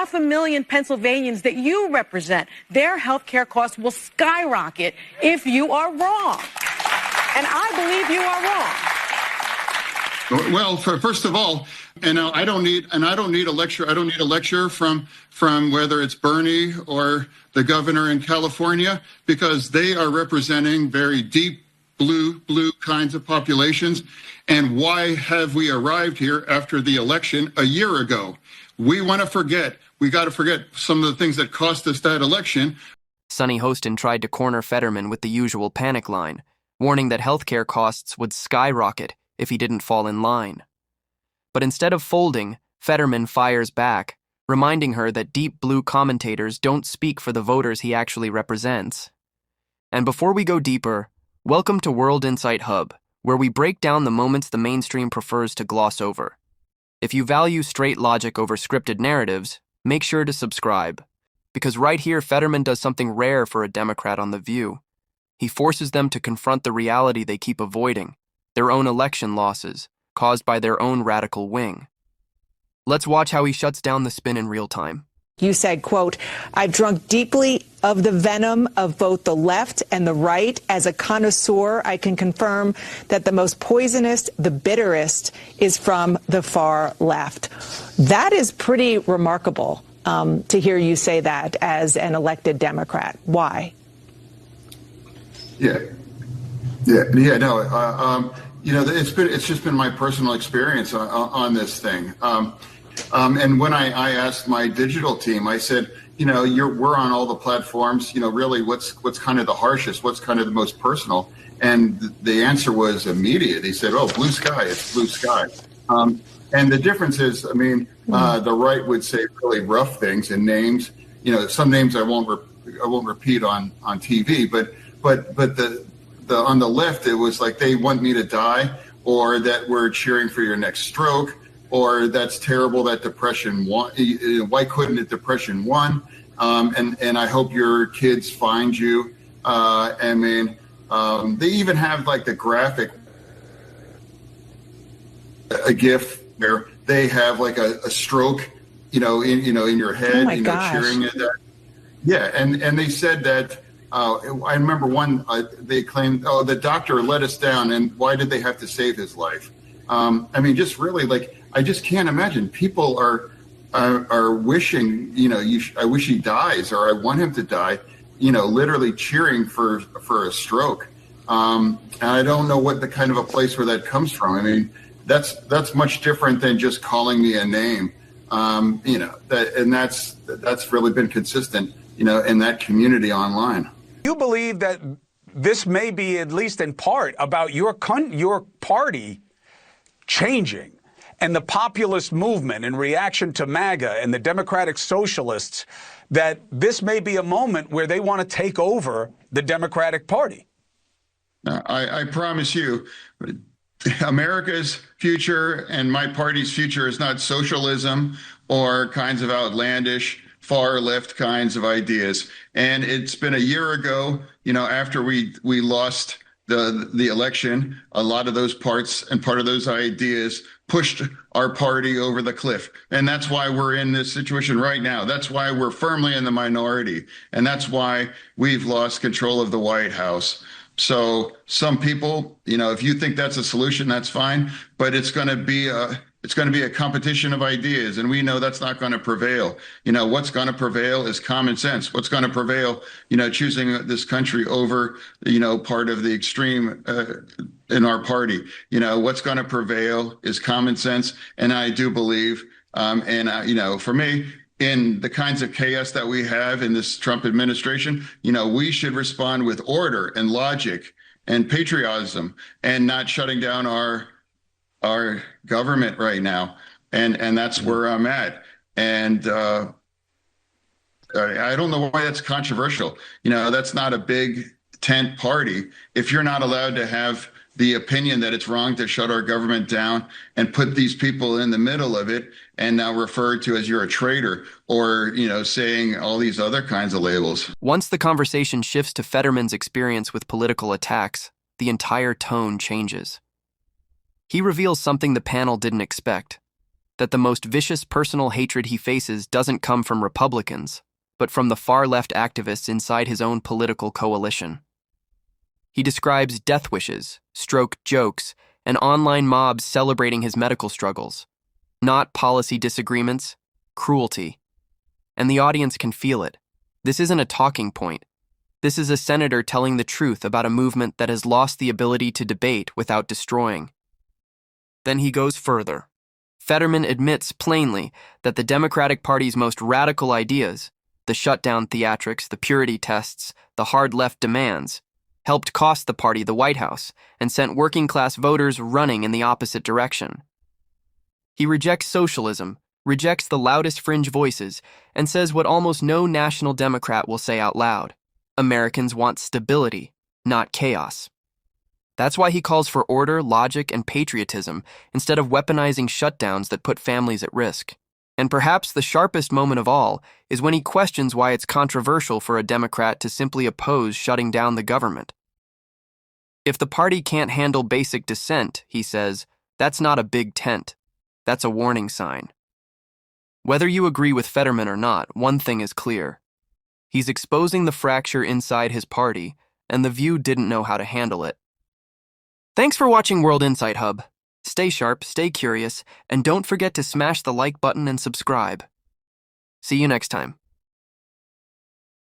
500,000 Pennsylvanians that you represent, their health care costs will skyrocket if you are wrong. And I believe you are wrong. Well, first of all, and I don't need a lecture. I don't need a lecture from whether it's Bernie or the governor in California, because they are representing very deep blue kinds of populations. And why have we arrived here after the election a year ago? We got to forget some of the things that cost us that election. Sunny Hostin tried to corner Fetterman with the usual panic line, warning that healthcare costs would skyrocket if he didn't fall in line. But instead of folding, Fetterman fires back, reminding her that deep blue commentators don't speak for the voters he actually represents. And before we go deeper, welcome to World Insight Hub, where we break down the moments the mainstream prefers to gloss over. If you value straight logic over scripted narratives, make sure to subscribe, because right here Fetterman does something rare for a Democrat on The View. He forces them to confront the reality they keep avoiding, their own election losses, caused by their own radical wing. Let's watch how he shuts down the spin in real time. You said, quote, "I've drunk deeply of the venom of both the left and the right. As a connoisseur, I can confirm that the most poisonous, the bitterest, is from the far left." That is pretty remarkable to hear you say that as an elected Democrat. Why? No. It's just been my personal experience on this thing. And when I asked my digital team, I said, we're on all the platforms. Really, what's kind of the harshest? What's kind of the most personal? And the answer was immediate. He said, "Oh, blue sky. It's blue sky." And the difference is, the right would say really rough things and names. Some names I won't repeat on TV, but the on the left, it was like they want me to die, or that we're cheering for your next stroke, or that's terrible that depression won. Why couldn't it depression won? And I hope your kids find you. They even have like the graphic, a GIF where they have like a stroke, in your head, cheering at that. Yeah, and they said that. I remember one. They claimed, the doctor let us down, and why did they have to save his life? Just really, I just can't imagine. People are wishing, I wish he dies, or I want him to die. Literally cheering for a stroke. And I don't know what the kind of a place where that comes from. That's much different than just calling me a name. That's really been consistent, in that community online. You believe that this may be, at least in part, about your party changing and the populist movement in reaction to MAGA and the Democratic Socialists, that this may be a moment where they want to take over the Democratic Party. I promise you, America's future and my party's future is not socialism or kinds of outlandish far left kinds of ideas. And it's been a year ago, after we lost the election, a lot of those parts and part of those ideas pushed our party over the cliff. And that's why we're in this situation right now. That's why we're firmly in the minority. And that's why we've lost control of the White House. So some people, if you think that's a solution, that's fine, but it's going to be a competition of ideas, and we know that's not going to prevail. What's going to prevail is common sense. What's going to prevail, choosing this country over, part of the extreme in our party. What's going to prevail is common sense, and I do believe, for me, in the kinds of chaos that we have in this Trump administration, we should respond with order and logic and patriotism, and not shutting down our government right now. And that's where I'm at. And I don't know why that's controversial. That's not a big tent party. If you're not allowed to have the opinion that it's wrong to shut our government down and put these people in the middle of it and now referred to as you're a traitor, or, saying all these other kinds of labels. Once the conversation shifts to Fetterman's experience with political attacks, the entire tone changes. He reveals something the panel didn't expect: that the most vicious personal hatred he faces doesn't come from Republicans, but from the far-left activists inside his own political coalition. He describes death wishes, stroke jokes, and online mobs celebrating his medical struggles, not policy disagreements, cruelty. And the audience can feel it. This isn't a talking point. This is a senator telling the truth about a movement that has lost the ability to debate without destroying. Then he goes further. Fetterman admits plainly that the Democratic Party's most radical ideas, the shutdown theatrics, the purity tests, the hard left demands, helped cost the party the White House and sent working-class voters running in the opposite direction. He rejects socialism, rejects the loudest fringe voices, and says what almost no national Democrat will say out loud. Americans want stability, not chaos. That's why he calls for order, logic, and patriotism instead of weaponizing shutdowns that put families at risk. And perhaps the sharpest moment of all is when he questions why it's controversial for a Democrat to simply oppose shutting down the government. If the party can't handle basic dissent, he says, that's not a big tent. That's a warning sign. Whether you agree with Fetterman or not, one thing is clear. He's exposing the fracture inside his party, and the View didn't know how to handle it. Thanks for watching World Insight Hub. Stay sharp, stay curious, and don't forget to smash the like button and subscribe. See you next time.